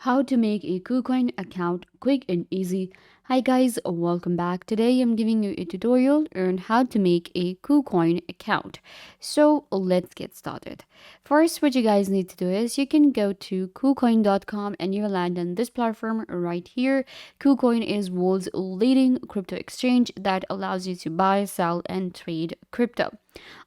How to make a Kucoin account quick and easy. Hi guys, welcome back. Today I'm giving you a tutorial on how to make a Kucoin account. So let's get started. First, what you guys need to do is you can go to kucoin.com and you'll land on this platform right here. Kucoin is world's leading crypto exchange that allows you to buy, sell, and trade crypto.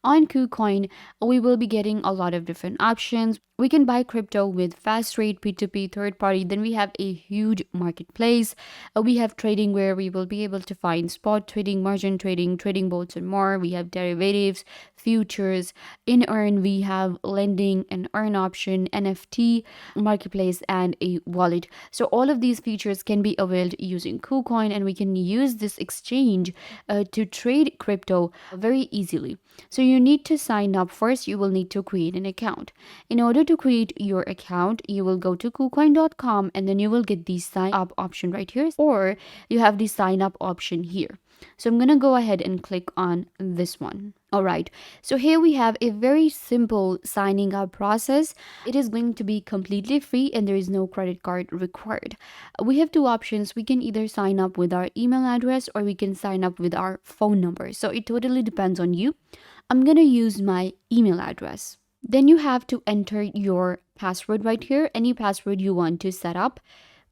On KuCoin, we will be getting a lot of different options. We can buy crypto with fast rate, P2P, third party. Then we have a huge marketplace. We have trading where we will be able to find spot trading, margin trading, trading bots, and more. We have derivatives, futures. In earn, we have lending and earn option, NFT, marketplace, and a wallet. So all of these features can be availed using KuCoin, and we can use this exchange to trade crypto very easily. So you need to sign up first. You will need to create an account. In order to create your account, you will go to kucoin.com and then you will get the sign up option right here, or you have the sign up option here. So I'm going to go ahead and click on this one. All right. So here we have a very simple signing up process. It is going to be completely free and there is no credit card required. We have two options. We can either sign up with our email address or we can sign up with our phone number. So it totally depends on you. I'm going to use my email address. Then you have to enter your password right here, any password you want to set up.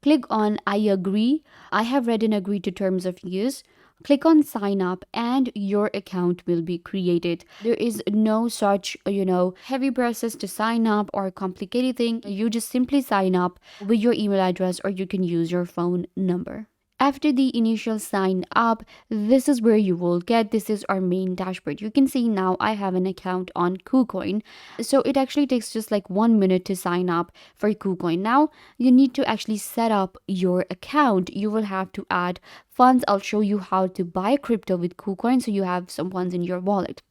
Click on I agree. I have read and agreed to terms of use. Click on sign up and your account will be created. There is no such, heavy process to sign up or complicated thing. You just simply sign up with your email address or you can use your phone number. After the initial sign up, this is where you will get, this is our main dashboard. You can see now I have an account on KuCoin. So it actually takes just like 1 minute to sign up for KuCoin. Now you need to actually set up your account. You will have to add funds. I'll show you how to buy crypto with KuCoin so you have some funds in your wallet.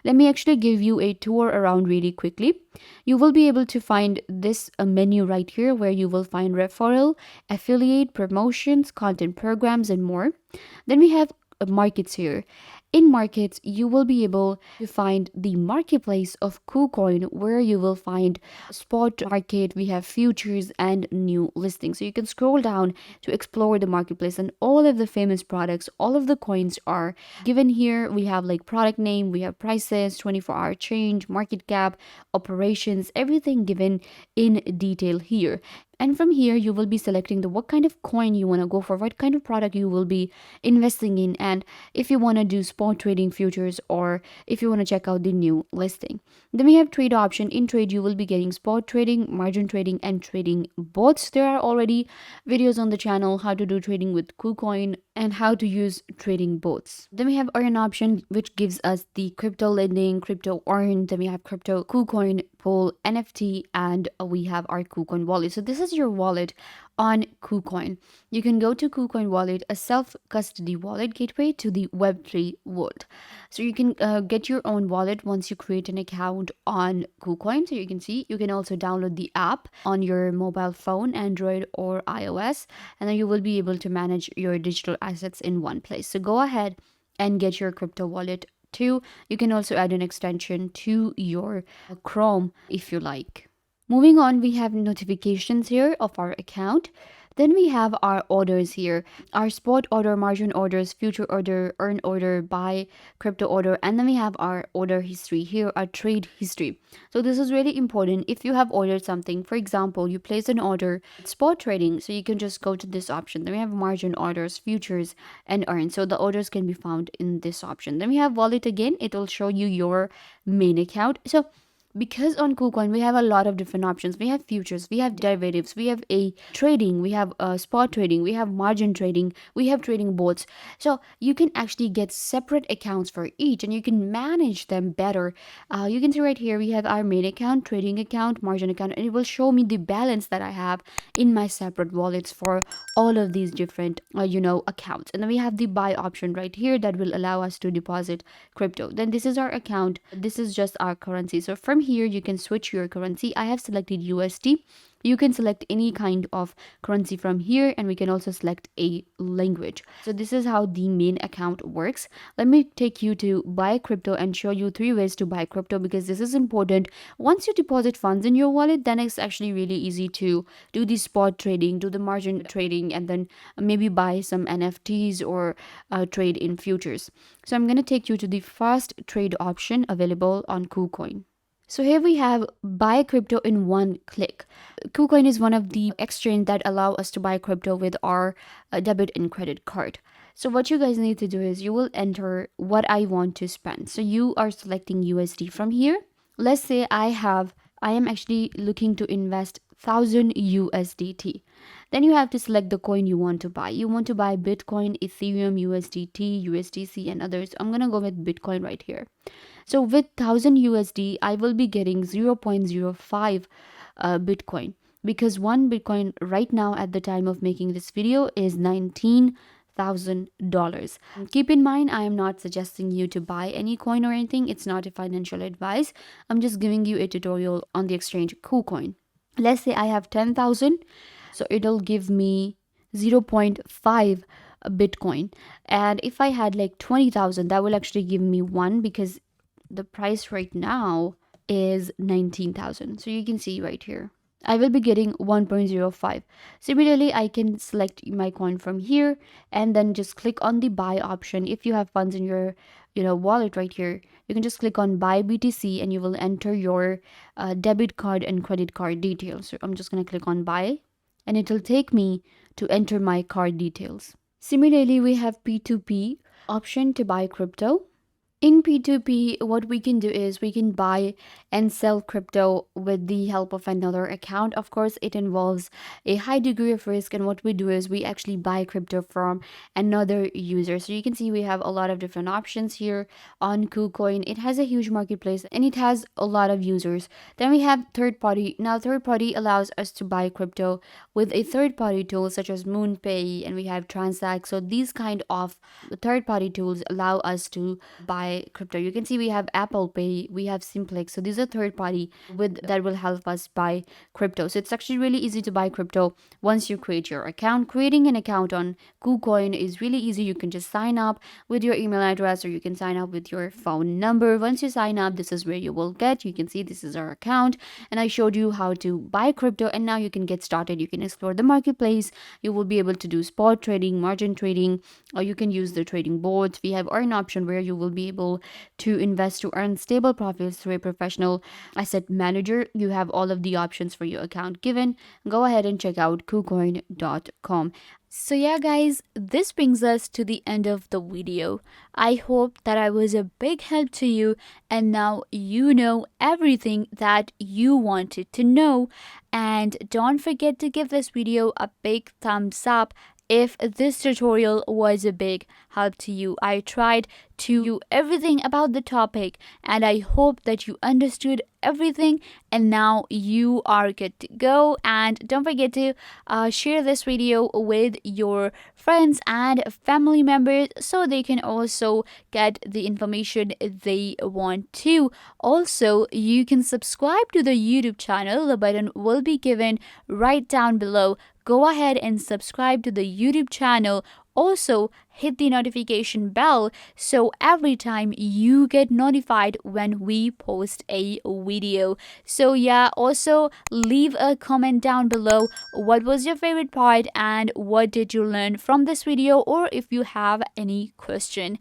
Let me actually give you a tour around really quickly. You will be able to find this menu right here where you will find referral, affiliate, promotions, content programs, and more. Then we have markets here. In markets, you will be able to find the marketplace of KuCoin where you will find spot market, we have futures and new listings. So you can scroll down to explore the marketplace and all of the famous products, all of the coins are given here. We have like product name, we have prices, 24-hour change, market cap, operations, everything given in detail here. And from here, you will be selecting what kind of coin you want to go for, what kind of product you will be investing in, and if you want to do spot trading futures or if you want to check out the new listing. Then we have trade option. In trade, you will be getting spot trading, margin trading, and trading bots. There are already videos on the channel how to do trading with KuCoin and how to use trading bots. Then we have earn option, which gives us the crypto lending, crypto earn. Then we have crypto KuCoin pool, NFT, and we have our KuCoin wallet. So this is your wallet on KuCoin. You can go to KuCoin wallet, a self-custody wallet gateway to the Web3 world. So you can get your own wallet once you create an account on KuCoin. So you can see, you can also download the app on your mobile phone, Android or iOS, and then you will be able to manage your digital assets in one place. So go ahead and get your crypto wallet too. You can also add an extension to your Chrome if you like. Moving on, we have notifications here of our account. Then we have our orders here, our spot order, margin orders, future order, earn order, buy, crypto order, and then we have our order history here, our trade history. So this is really important. If you have ordered something, for example, you place an order, spot trading, so you can just go to this option. Then we have margin orders, futures, and earn. So the orders can be found in this option. Then we have wallet again. It will show you your main account. So because on KuCoin we have a lot of different options. We have futures, we have derivatives, we have a trading, we have spot trading, we have margin trading, we have trading bots. So you can actually get separate accounts for each and you can manage them better. You can see right here we have our main account, trading account, margin account, and it will show me the balance that I have in my separate wallets for all of these different accounts. And then we have the buy option right here that will allow us to deposit crypto. Then this is our account, this is just our currency. So from here you can switch your currency. I have selected USD. You can select any kind of currency from here, and we can also select a language. So this is how the main account works. Let me take you to buy crypto and show you 3 ways to buy crypto, because this is important. Once you deposit funds in your wallet, then it's actually really easy to do the spot trading, do the margin trading, and then maybe buy some NFTs or trade in futures. So I'm going to take you to the fast trade option available on Kucoin. So here we have buy crypto in one click. Kucoin is one of the exchange that allow us to buy crypto with our debit and credit card. So what you guys need to do is you will enter what I want to spend. So you are selecting USD from here. Let's say I am actually looking to invest 1000 USDT. Then you have to select the coin you want to buy. You want to buy Bitcoin, Ethereum, USDT, USDC, and others. I'm gonna go with Bitcoin right here. So with 1000 USD, I will be getting 0.05 Bitcoin, because one Bitcoin right now at the time of making this video is $19,000. Keep in mind, I am not suggesting you to buy any coin or anything. It's not a financial advice. I'm just giving you a tutorial on the exchange Kucoin. Let's say I have 10,000, so it'll give me 0.5 Bitcoin. And if I had like 20,000, that will actually give me one, because the price right now is 19,000. So you can see right here, I will be getting 1.05. Similarly, I can select my coin from here and then just click on the buy option. If you have funds in your wallet right here, you can just click on buy BTC and you will enter your debit card and credit card details. So I'm just going to click on buy, and it will take me to enter my card details. Similarly, we have P2P option to buy crypto. In P2P, what we can do is we can buy and sell crypto with the help of another account. Of course, it involves a high degree of risk, and what we do is we actually buy crypto from another user. So you can see we have a lot of different options here on KuCoin. It has a huge marketplace and it has a lot of users. Then we have third party. Now, third party allows us to buy crypto with a third party tool such as MoonPay, and we have Transact. So these kind of third party tools allow us to buy crypto. You can see we have Apple Pay, we have Simplex. So these are third party with that will help us buy crypto. So it's actually really easy to buy crypto once you create your account. Creating an account on KuCoin is really easy. You can just sign up with your email address, or you can sign up with your phone number. Once you sign up, this is where you will get. You can see this is our account, and I showed you how to buy crypto, and now you can get started. You can explore the marketplace. You will be able to do spot trading, margin trading, or you can use the trading boards. We have earn option where you will be able to invest to earn stable profits through a professional asset manager. You have all of the options for your account given. Go ahead and check out kucoin.com. So yeah guys, this brings us to the end of the video. I hope that I was a big help to you, and now you know everything that you wanted to know. And don't forget to give this video a big thumbs up if this tutorial was a big help to you. I tried to do everything about the topic, and I hope that you understood everything, and now you are good to go. And don't forget to share this video with your friends and family members so they can also get the information they want to. Also, you can subscribe to the YouTube channel. The button will be given right down below. Go ahead and subscribe to the YouTube channel. Also, hit the notification bell so every time you get notified when we post a video. So yeah, also leave a comment down below. What was your favorite part and what did you learn from this video, or if you have any question.